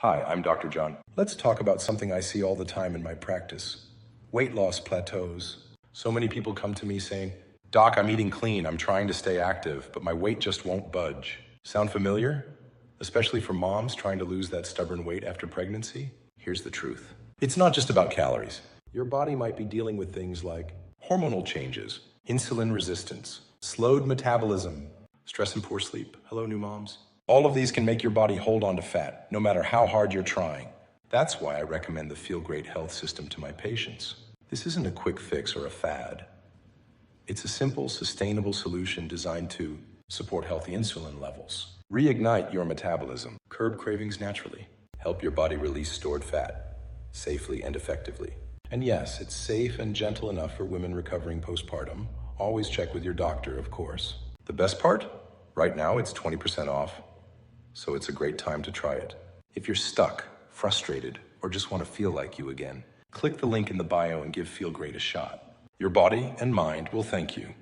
Hi, I'm Dr. John. Let's talk about something I see all the time in my practice. Weight loss plateaus. So many people come to me saying, Doc, I'm eating clean, I'm trying to stay active, but my weight just won't budge. Sound familiar? Especially for moms trying to lose that stubborn weight after pregnancy? Here's the truth. It's not just about calories. Your body might be dealing with things like hormonal changes, insulin resistance, slowed metabolism, stress and poor sleep. Hello, new moms. All of these can make your body hold on to fat, no matter how hard you're trying. That's why I recommend the Feel Great Health System to my patients. This isn't a quick fix or a fad. It's a simple, sustainable solution designed to support healthy insulin levels, reignite your metabolism, curb cravings naturally, help your body release stored fat safely and effectively. And yes, it's safe and gentle enough for women recovering postpartum. Always check with your doctor, of course. The best part? Right now, it's 20% off, so it's a great time to try it. If you're stuck, frustrated, or just want to feel like you again, click the link in the bio and give Feel Great a shot. Your body and mind will thank you.